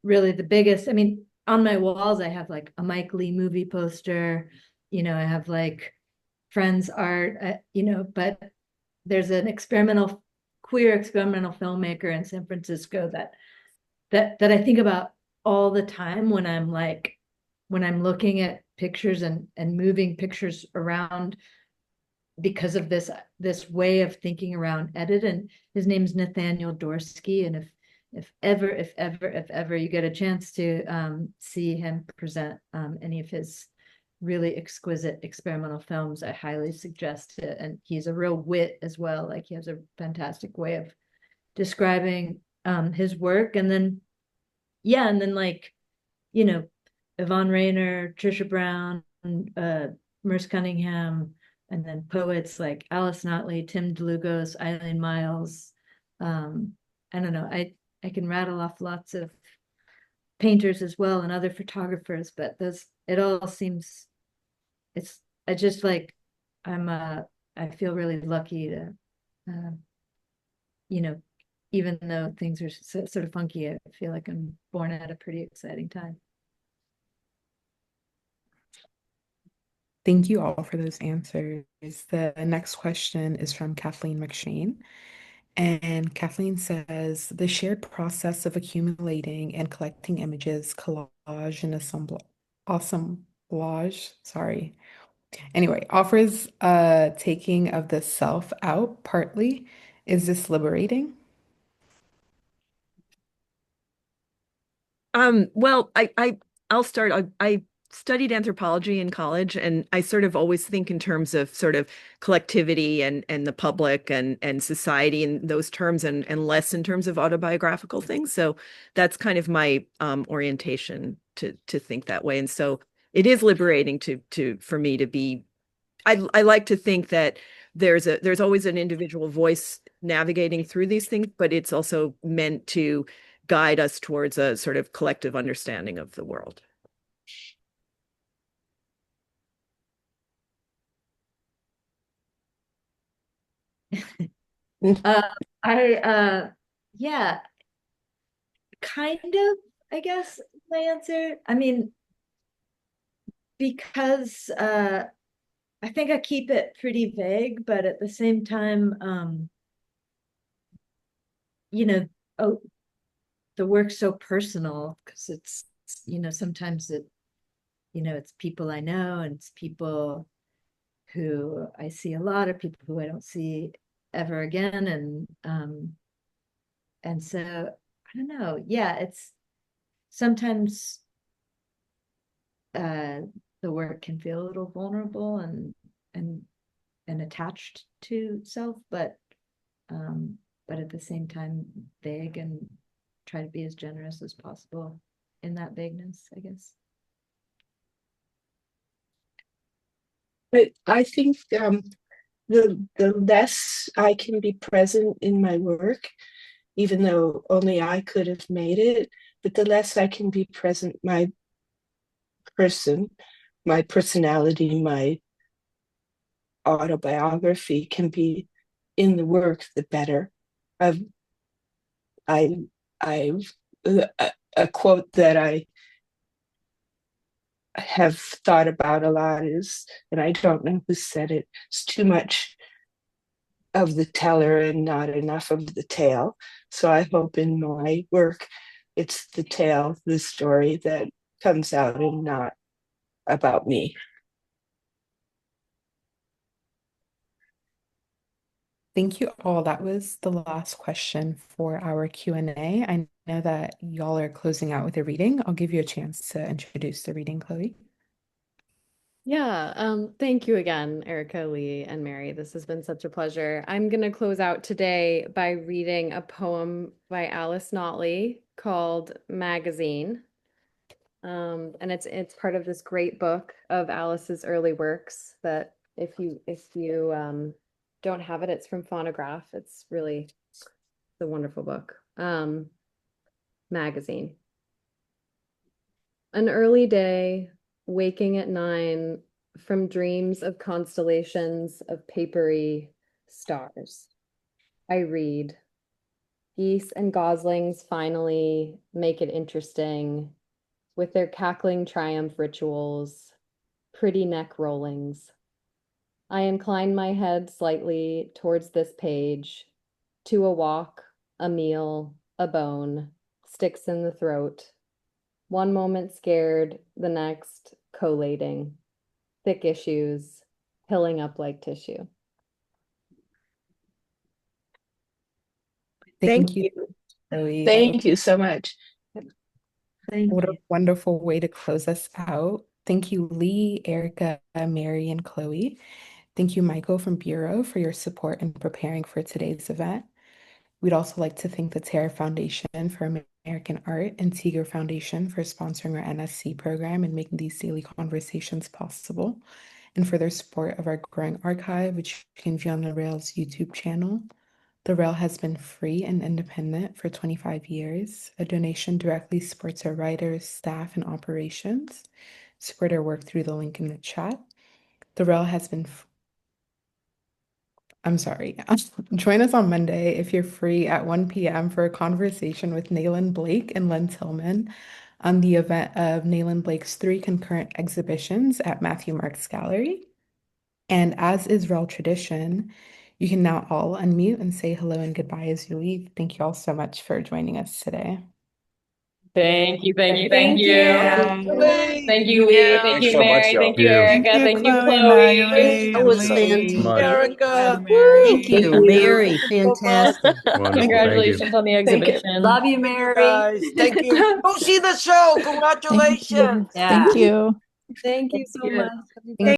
really the biggest. I mean, on my walls I have like a Mike Leigh movie poster, I have like Friends art, but there's an queer experimental filmmaker in San Francisco that I think about all the time when I'm looking at pictures and moving pictures around because of this way of thinking around edit. And his name's Nathaniel Dorsky. And if ever you get a chance to see him present any of his really exquisite experimental films, I highly suggest it. And he's a real wit as well. Like he has a fantastic way of describing his work. And then like, Yvonne Rainer, Trisha Brown, Merce Cunningham, and then poets like Alice Notley, Tim DeLugos, Eileen Miles. I don't know. I can rattle off lots of painters as well and other photographers, but it all seems, I just like, I feel really lucky to, even though things are sort of funky, I feel like I'm born at a pretty exciting time. Thank you all for those answers. The next question is from Kathleen McShane. And Kathleen says, the shared process of accumulating and collecting images, collage and assemblage, sorry, Anyway, offers taking of the self out partly. Is this liberating? Well, I'll start. I studied anthropology in college, and I sort of always think in terms of sort of collectivity and the public and society in those terms, and less in terms of autobiographical things. So that's kind of my orientation to think that way. And so it is liberating to for me to be. I like to think that there's always an individual voice navigating through these things, but it's also meant to guide us towards a sort of collective understanding of the world. Uh, I yeah, kind of, I guess my answer. I mean, because I think I keep it pretty vague, but at the same time, you know, oh, the work's so personal because it's, sometimes it's people I know and it's people who I see a lot of people who I don't see ever again. And so I don't know. Yeah, it's sometimes uh the work can feel a little vulnerable and and attached to self, but at the same time vague, and try to be as generous as possible in that vagueness, I guess. But I think the less I can be present in my work, even though only I could have made it, but the less I can be present, my person, my personality, my autobiography can be in the work, the better. I've I I a quote that I have thought about a lot is, and I don't know who said it, it's too much of the teller and not enough of the tale. So I hope in my work it's the tale, the story that comes out and not about me. Thank you all. That was the last question for our Q&A. I know that y'all are closing out with a reading. I'll give you a chance to introduce the reading, Chloe. Yeah, thank you again, Erica, Lee, and Mary. This has been such a pleasure. I'm going to close out today by reading a poem by Alice Notley called Magazine. And it's part of this great book of Alice's early works that if you don't have it, it's from Phonograph. It's really a wonderful book. Magazine. An early day, waking at 9 from dreams of constellations of papery stars. I read. Geese and goslings finally make it interesting with their cackling triumph rituals, pretty neck rollings. I incline my head slightly towards this page, to a walk, a meal, a bone, sticks in the throat. One moment scared, the next collating, thick issues, pilling up like tissue. Thank Thank you, you. Chloe. Thank you so much. Thank What a you. wonderful way to close us out. Thank you, Lee, Erica, Mary, and Chloe. Thank you, Michael from Bureau, for your support in preparing for today's event. We'd also like to thank the Terra Foundation for American Art and Tiger Foundation for sponsoring our NSC program and making these daily conversations possible, and for their support of our growing archive, which you can view on the Rails YouTube channel. The Rail has been free and independent for 25 years. A donation directly supports our writers, staff, and operations. Support our work through the link in the chat. The Rail has been I'm sorry. Join us on Monday if you're free at 1 p.m. for a conversation with Nayland Blake and Len Tillman on the event of Nayland Blake's 3 concurrent exhibitions at Matthew Marks Gallery. And as is Rel tradition, you can now all unmute and say hello and goodbye as you leave. Thank you all so much for joining us today. Thank you. Thank you. Thank Thank you. you. Thank you, Lee. Thank you, so much, Mary. y'all. Thank you, Thank Erica. you, Thank you, Chloe, Chloe. That was fantastic. Much. Erica. Mary. Thank you, Mary. Fantastic. Wonderful. Thank you. Congratulations on the exhibition. Love you, Mary. Guys, thank you. Go see the show. Congratulations. Yeah. Thank you. Thank you so much. Thank